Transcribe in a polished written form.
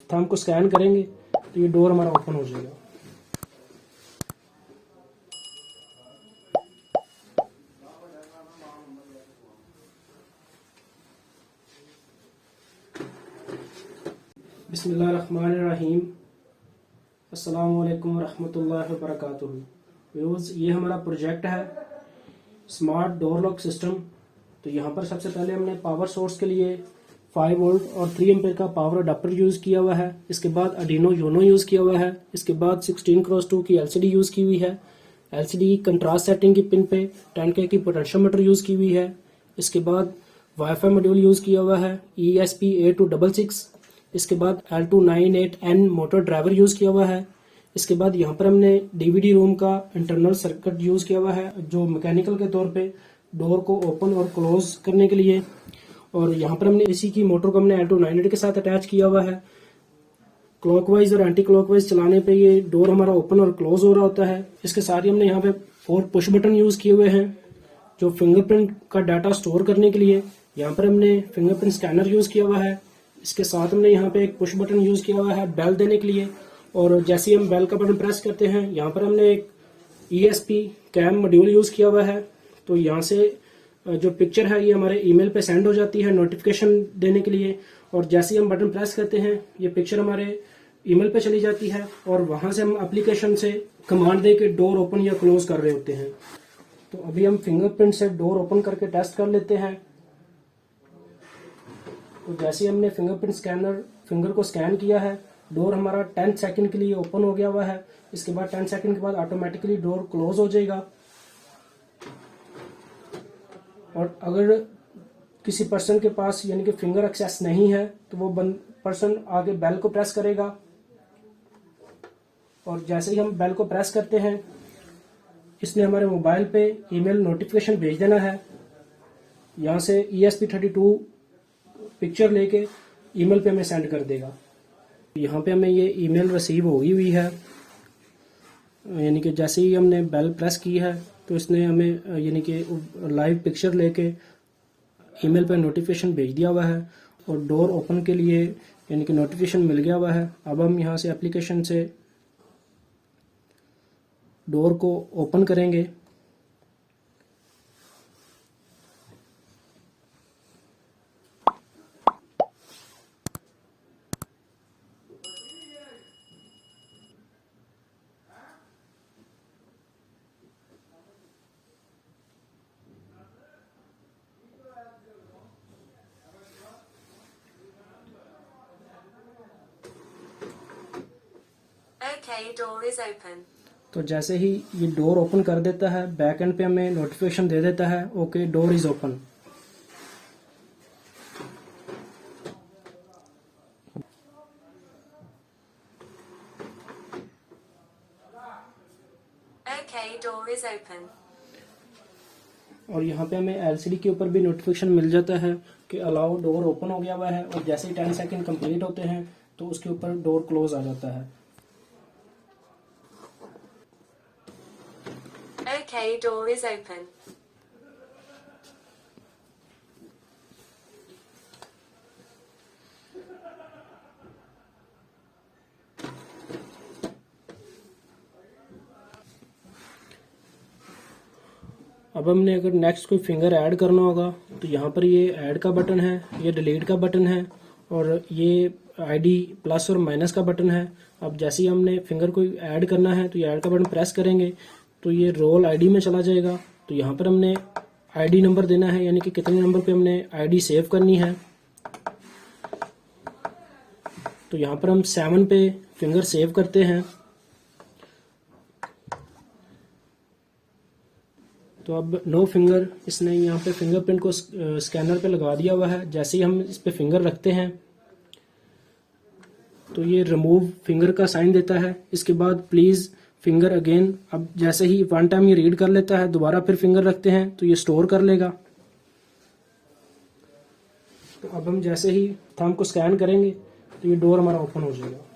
Thumb को scan करेंगे तो ये डोर हमारा ओपन हो जाएगा। बिस्मिल्लाहिर्रहमानिर्रहीम। अस्सलामु अलैकुम वरहमतुल्लाहि वबरकातुहू। व्यूअर्स, ये हमारा प्रोजेक्ट है स्मार्ट डोर लॉक सिस्टम। तो यहाँ पर सबसे पहले हमने पावर सोर्स के लिए 5 वोल्ट और 3 एम्पेयर का पावर अडाप्टर यूज़ किया हुआ है। इसके बाद आर्डिनो यूनो यूज़ किया हुआ है। इसके बाद 16x2 की एलसीडी यूज़ की हुई है। एलसीडी कंट्रास्ट सेटिंग की पिन पे 10K की पोटेंशियोमीटर यूज़ की हुई है। इसके बाद वाईफाई मॉड्यूल यूज़ किया हुआ है ESP8266। इसके बाद L298N मोटर ड्राइवर यूज़ किया हुआ है। इसके बाद यहाँ पर हमने डीवीडी रूम का इंटरनल सर्किट यूज़ किया हुआ है, जो मैकेनिकल के तौर पे डोर को ओपन और क्लोज करने के लिए। और यहाँ पर हमने इसी की मोटर को हमने L298 के साथ अटैच किया हुआ है। क्लॉकवाइज और एंटी क्लॉकवाइज चलाने पे ये डोर हमारा ओपन और क्लोज हो रहा होता है। इसके साथ ही हमने यहाँ पे 4 पुश बटन यूज़ किए हुए हैं, जो फिंगरप्रिंट का डाटा स्टोर करने के लिए। यहाँ पर हमने फिंगरप्रिंट स्कैनर यूज़ किया हुआ है। इसके साथ हमने यहाँ पे एक पुश बटन यूज़ किया हुआ है बेल देने के लिए। और जैसे ही हम बेल का बटन प्रेस करते हैं, यहाँ पर हमने एक ESP कैम मॉड्यूल यूज़ किया हुआ है। तो यहाँ से जो पिक्चर है ये हमारे ईमेल पे सेंड हो जाती है नोटिफिकेशन देने के लिए। और जैसे ही हम बटन प्रेस करते हैं, ये पिक्चर हमारे ईमेल पे चली जाती है और वहाँ से हम एप्लीकेशन से कमांड दे के डोर ओपन या क्लोज कर रहे होते हैं। तो अभी हम फिंगरप्रिंट से डोर ओपन करके टेस्ट कर लेते हैं। तो जैसे ही हमने फिंगर को स्कैन किया है, डोर हमारा 10 सेकंड के लिए ओपन हो गया हुआ है। इसके बाद 10 सेकंड के बाद ऑटोमेटिकली डोर क्लोज हो जाएगा। और अगर किसी पर्सन के पास यानी कि फिंगर एक्सेस नहीं है, तो वो पर्सन आगे बेल को प्रेस करेगा। और जैसे ही हम बेल को प्रेस करते हैं, इसने हमारे मोबाइल पे ईमेल नोटिफिकेशन भेज देना है। यहाँ से ESP32 पिक्चर लेके ईमेल पे हमें सेंड कर देगा। यहाँ पे हमें ये ईमेल रिसीव होगी हुई है, यानी कि जैसे ही हमने बेल प्रेस की है तो इसने हमें यानी कि लाइव पिक्चर लेके ईमेल पे नोटिफिकेशन भेज दिया हुआ है। और डोर ओपन के लिए यानी कि नोटिफिकेशन मिल गया हुआ है। अब हम यहाँ से एप्लीकेशन से डोर को ओपन करेंगे। Okay, door is open. तो जैसे ही ये डोर ओपन कर देता है, बैक एंड पे हमें नोटिफिकेशन दे देता है okay door is open. Okay, door is open. और यहाँ पे हमें एलसीडी के ऊपर भी नोटिफिकेशन मिल जाता है कि अलाउ डोर ओपन हो गया हुआ है। और जैसे ही 10 सेकंड कंप्लीट होते हैं तो उसके ऊपर डोर क्लोज आ जाता है। Okay, door is open. अब हमने अगर नेक्स्ट कोई फिंगर ऐड करना होगा तो यहाँ पर ये ऐड का बटन है, ये डिलीट का बटन है और ये ID प्लस और माइनस का बटन है। अब जैसे ही हमने फिंगर को ऐड करना है तो ये ऐड का बटन प्रेस करेंगे तो ये रोल ID में चला जाएगा। तो यहाँ पर हमने ID नंबर देना है, यानी कि कितने नंबर पे हमने ID सेव करनी है। तो यहाँ पर हम 7 पे फिंगर सेव करते हैं। तो अब नो फिंगर, इसने यहाँ पे फिंगरप्रिंट को स्कैनर पे लगा दिया हुआ है। जैसे ही हम इस पे फिंगर रखते हैं तो ये रिमूव फिंगर का साइन देता है। इसके बाद प्लीज फिंगर अगेन। अब जैसे ही 1 टाइम ये रीड कर लेता है, दोबारा फिर फिंगर रखते हैं तो ये स्टोर कर लेगा। तो अब हम जैसे ही थंब को स्कैन करेंगे तो ये डोर हमारा ओपन हो जाएगा।